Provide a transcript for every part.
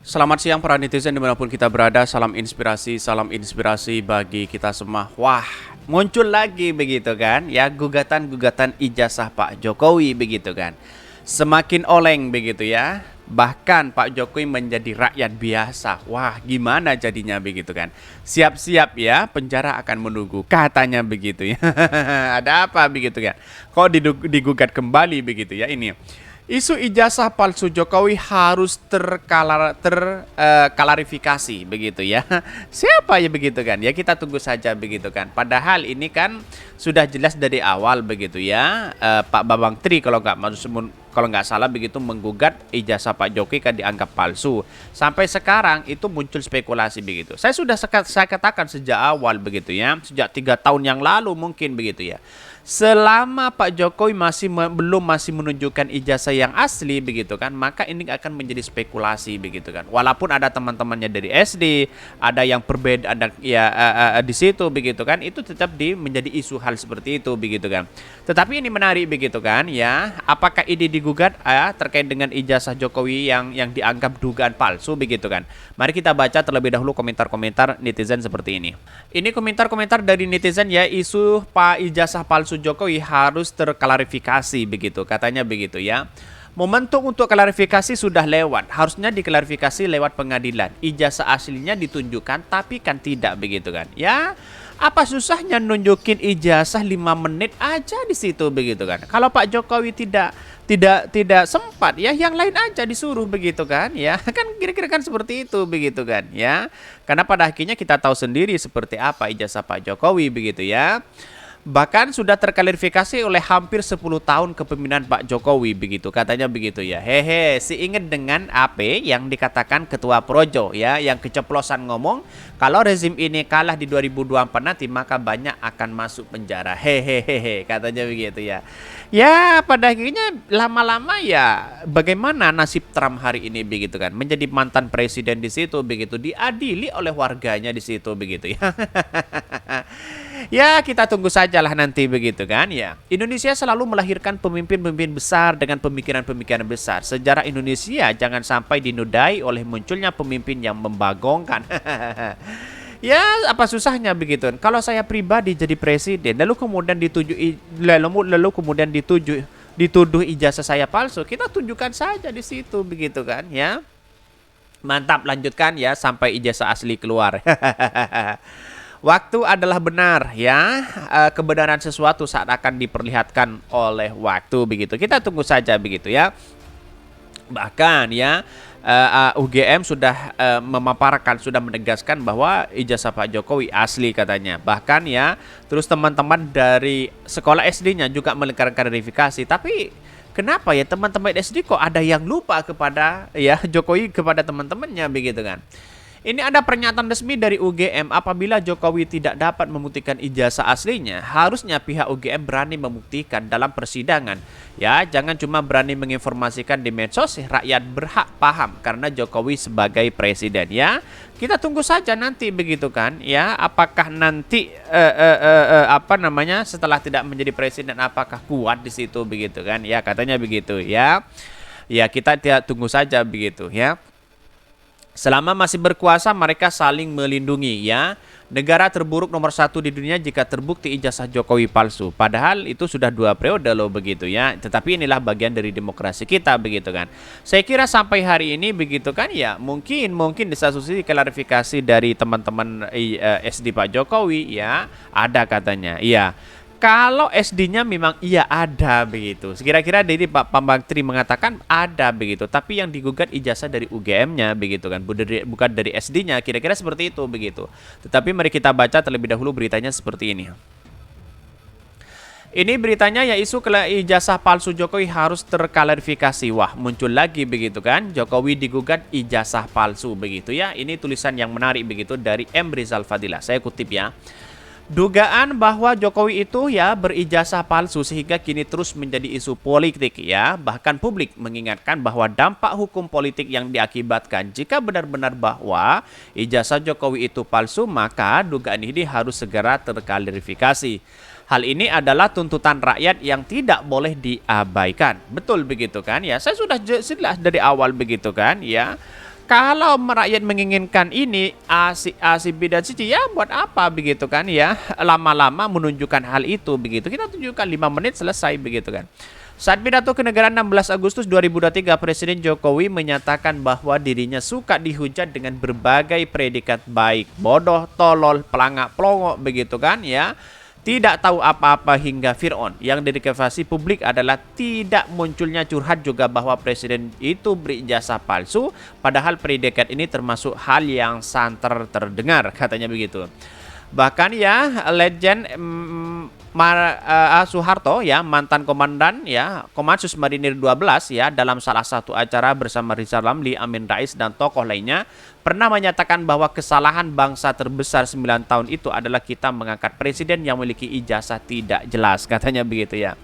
Selamat siang para netizen dimanapun kita berada. Salam inspirasi bagi kita semua. Wah, muncul lagi begitu kan? Ya, gugatan-gugatan ijazah Pak Jokowi begitu kan? Semakin oleng begitu ya. Bahkan Pak Jokowi menjadi rakyat biasa. Wah, gimana jadinya begitu kan? Siap-siap ya, penjara akan menunggu. Katanya begitu ya. Ada apa begitu kan? Kok digugat kembali begitu ya ini? Isu ijazah palsu Jokowi harus terklarifikasi begitu ya. Siapa ya begitu kan? Ya kita tunggu saja begitu kan. Padahal ini kan sudah jelas dari awal begitu ya. Pak Bambang Tri kalau nggak salah begitu menggugat ijazah Pak Jokowi kan dianggap palsu. Sampai sekarang itu muncul spekulasi begitu. Saya katakan sejak awal begitu ya. Sejak 3 tahun yang lalu mungkin begitu ya. Selama Pak Jokowi belum menunjukkan ijazah yang asli begitu kan, maka ini akan menjadi spekulasi begitu kan. Walaupun ada teman-temannya dari SD, ada yang berbeda, ada ya di situ begitu kan, itu tetap menjadi isu hal seperti itu begitu kan. Tetapi ini menarik begitu kan ya. Apakah ini digugat terkait dengan ijazah Jokowi yang dianggap dugaan palsu begitu kan. Mari kita baca terlebih dahulu komentar-komentar netizen seperti ini. Ini komentar-komentar dari netizen ya, isu Pak ijazah palsu Jokowi harus terklarifikasi begitu, katanya begitu ya. Momentum untuk klarifikasi sudah lewat, harusnya diklarifikasi lewat pengadilan. Ijazah aslinya ditunjukkan tapi kan tidak begitu kan. Ya, apa susahnya nunjukin ijazah 5 menit aja di situ begitu kan. Kalau Pak Jokowi tidak sempat ya, yang lain aja disuruh begitu kan ya. Kan kira-kira kan seperti itu begitu kan ya. Karena pada akhirnya kita tahu sendiri seperti apa ijazah Pak Jokowi begitu ya. Bahkan sudah terklarifikasi oleh hampir 10 tahun kepemimpinan Pak Jokowi begitu, katanya begitu ya. Hehe, ingat dengan apa yang dikatakan Ketua Projo ya, yang keceplosan ngomong kalau rezim ini kalah di 2024 nanti maka banyak akan masuk penjara. Hehehe, katanya begitu ya. Ya, pada akhirnya lama-lama ya bagaimana nasib Trump hari ini begitu kan, menjadi mantan presiden di situ begitu, diadili oleh warganya di situ begitu ya. Ya, kita tunggu sajalah nanti begitu kan ya. Indonesia selalu melahirkan pemimpin-pemimpin besar dengan pemikiran-pemikiran besar. Sejarah Indonesia jangan sampai dinodai oleh munculnya pemimpin yang membagongkan. Ya, apa susahnya begitu. Kalau saya pribadi jadi presiden lalu kemudian dituduh ijazah saya palsu, kita tunjukkan saja di situ begitu kan ya. Mantap, lanjutkan ya sampai ijazah asli keluar. Waktu adalah benar ya, kebenaran sesuatu saat akan diperlihatkan oleh waktu begitu. Kita tunggu saja begitu ya. Bahkan ya UGM sudah memaparkan, sudah menegaskan bahwa ijazah Pak Jokowi asli katanya. Bahkan ya, terus teman-teman dari sekolah SD-nya juga melakukan verifikasi. Tapi kenapa ya teman-teman SD kok ada yang lupa kepada ya Jokowi kepada teman-temannya begitu kan? Ini ada pernyataan resmi dari UGM, apabila Jokowi tidak dapat membuktikan ijazah aslinya, harusnya pihak UGM berani membuktikan dalam persidangan. Ya, jangan cuma berani menginformasikan di medsos, rakyat berhak paham karena Jokowi sebagai presiden ya. Kita tunggu saja nanti begitu kan ya, apakah nanti setelah tidak menjadi presiden apakah kuat di situ begitu kan ya, katanya begitu ya. Ya, kita tunggu saja begitu ya. Selama masih berkuasa mereka saling melindungi ya. Negara terburuk nomor 1 di dunia jika terbukti ijazah Jokowi palsu. Padahal itu sudah 2 periode loh begitu ya. Tetapi inilah bagian dari demokrasi kita begitu kan. Saya kira sampai hari ini begitu kan ya. Mungkin di satu sisi klarifikasi dari teman-teman SD Pak Jokowi ya. Ada katanya. Iya. Kalau SD-nya memang iya ada begitu. Kira-kira dari Pak Bambang Tri mengatakan ada begitu. Tapi yang digugat ijazah dari UGM-nya begitu kan, bukan dari SD-nya. Kira-kira seperti itu begitu. Tetapi mari kita baca terlebih dahulu beritanya seperti ini. Ini beritanya ya, isu ijazah palsu Jokowi harus terklarifikasi. Wah, muncul lagi begitu kan. Jokowi digugat ijazah palsu begitu ya. Ini tulisan yang menarik begitu dari M. Rizal Fadilah. Saya kutip ya. Dugaan bahwa Jokowi itu ya berijazah palsu sehingga kini terus menjadi isu politik ya. Bahkan publik mengingatkan bahwa dampak hukum politik yang diakibatkan jika benar-benar bahwa ijazah Jokowi itu palsu, maka dugaan ini harus segera terklarifikasi. Hal ini adalah tuntutan rakyat yang tidak boleh diabaikan. Betul begitu kan ya. Saya sudah jelas dari awal begitu kan ya. kalau rakyat menginginkan ini A, si B dan si C, ya buat apa begitu kan ya, lama-lama menunjukkan hal itu begitu. Kita tunjukkan 5 menit selesai begitu kan. Saat pidato kenegaraan 16 Agustus 2023, Presiden Jokowi menyatakan bahwa dirinya suka dihujat dengan berbagai predikat baik, bodoh, tolol, pelangak, pelongok begitu kan ya. Tidak tahu apa-apa hingga Fir'aun. Yang dideklarasi publik adalah tidak munculnya curhat juga bahwa presiden itu berijazah palsu, padahal predikat ini termasuk hal yang santer terdengar, katanya begitu. Bahkan ya legend Soeharto ya, mantan komandan ya Kopassus Marinir 12 ya, dalam salah satu acara bersama Rizal Ramli, Amin Rais dan tokoh lainnya pernah menyatakan bahwa kesalahan bangsa terbesar 9 tahun itu adalah kita mengangkat presiden yang memiliki ijazah tidak jelas, katanya begitu ya.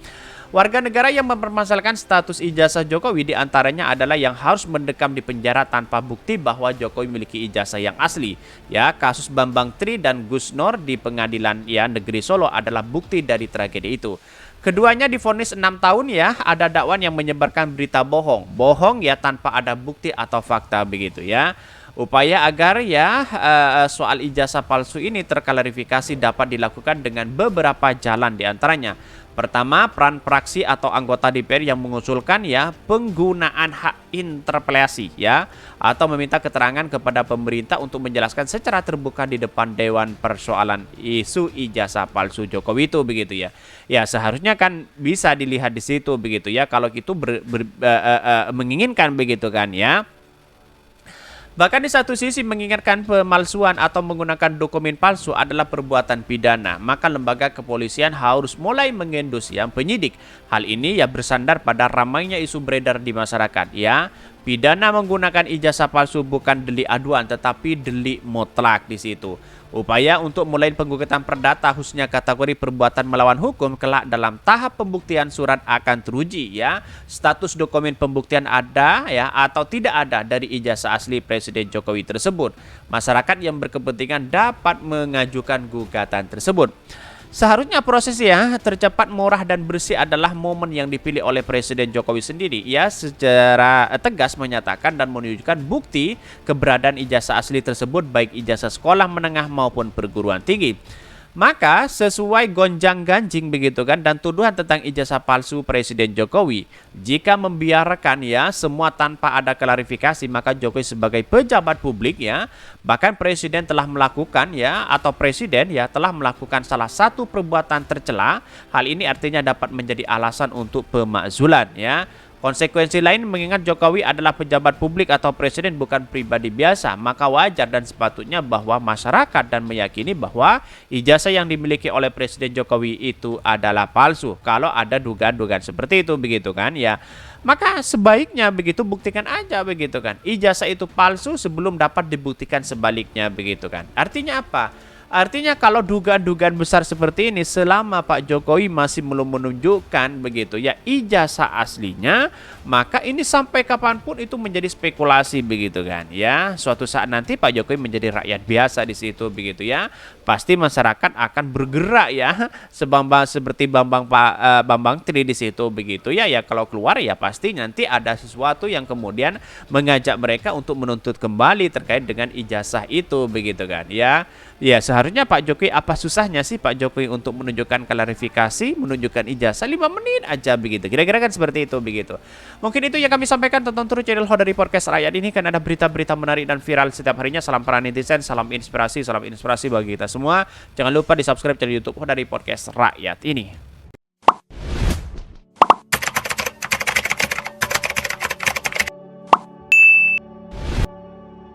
Warga negara yang mempermasalahkan status ijazah Jokowi diantaranya adalah yang harus mendekam di penjara tanpa bukti bahwa Jokowi memiliki ijazah yang asli. Ya, kasus Bambang Tri dan Gus Nur di Pengadilan ya Negeri Solo adalah bukti dari tragedi itu. Keduanya divonis 6 tahun ya, ada dakwan yang menyebarkan berita bohong. Bohong ya tanpa ada bukti atau fakta begitu ya. Upaya agar ya soal ijazah palsu ini terklarifikasi dapat dilakukan dengan beberapa jalan diantaranya. Pertama, peran praksi atau anggota DPR yang mengusulkan ya penggunaan hak interpelasi ya, atau meminta keterangan kepada pemerintah untuk menjelaskan secara terbuka di depan Dewan persoalan isu ijazah palsu Jokowi itu begitu ya. Ya seharusnya kan bisa dilihat di situ begitu ya, kalau itu menginginkan begitu kan ya. Bahkan di satu sisi mengingatkan pemalsuan atau menggunakan dokumen palsu adalah perbuatan pidana, maka lembaga kepolisian harus mulai mengendus yang penyidik. Hal ini ya bersandar pada ramainya isu beredar di masyarakat ya. Pidana menggunakan ijazah palsu bukan delik aduan tetapi delik mutlak di situ. Upaya untuk mulai penggugatan perdata khususnya kategori perbuatan melawan hukum kelak dalam tahap pembuktian surat akan teruji ya. Status dokumen pembuktian ada ya atau tidak ada dari ijazah asli Presiden Jokowi tersebut. Masyarakat yang berkepentingan dapat mengajukan gugatan tersebut. Seharusnya proses ya tercepat, murah dan bersih adalah momen yang dipilih oleh Presiden Jokowi sendiri. Ia secara tegas menyatakan dan menunjukkan bukti keberadaan ijazah asli tersebut baik ijazah sekolah menengah maupun perguruan tinggi. Maka sesuai gonjang-ganjing begitu kan dan tuduhan tentang ijazah palsu Presiden Jokowi, jika membiarkan ya semua tanpa ada klarifikasi, maka Jokowi sebagai pejabat publik ya, bahkan presiden telah melakukan ya atau presiden ya telah melakukan salah satu perbuatan tercela. Hal ini artinya dapat menjadi alasan untuk pemakzulan ya. Konsekuensi lain mengingat Jokowi adalah pejabat publik atau presiden bukan pribadi biasa, maka wajar dan sepatutnya bahwa masyarakat dan meyakini bahwa ijazah yang dimiliki oleh Presiden Jokowi itu adalah palsu. Kalau ada dugaan-dugaan seperti itu begitu kan ya. Maka sebaiknya begitu buktikan aja begitu kan. Ijazah itu palsu sebelum dapat dibuktikan sebaliknya begitu kan. Artinya apa? Artinya kalau dugaan-dugaan besar seperti ini selama Pak Jokowi masih belum menunjukkan begitu ya ijazah aslinya, maka ini sampai kapanpun itu menjadi spekulasi begitu kan ya. Suatu saat nanti Pak Jokowi menjadi rakyat biasa di situ begitu ya. Pasti masyarakat akan bergerak ya seperti Bambang Tri di situ begitu ya. Ya kalau keluar ya pasti nanti ada sesuatu yang kemudian mengajak mereka untuk menuntut kembali terkait dengan ijazah itu begitu kan ya. Ya seharusnya Pak Jokowi, apa susahnya sih Pak Jokowi untuk menunjukkan klarifikasi, menunjukkan ijazah 5 menit aja begitu. Kira-kira kan seperti itu begitu. Mungkin itu yang kami sampaikan. Tonton terus channel Hodari Podcast Rakyat ini kan ada berita-berita menarik dan viral setiap harinya. Salam para netizen, salam inspirasi bagi kita semua. Jangan lupa di subscribe channel YouTube Hodari Podcast Rakyat ini.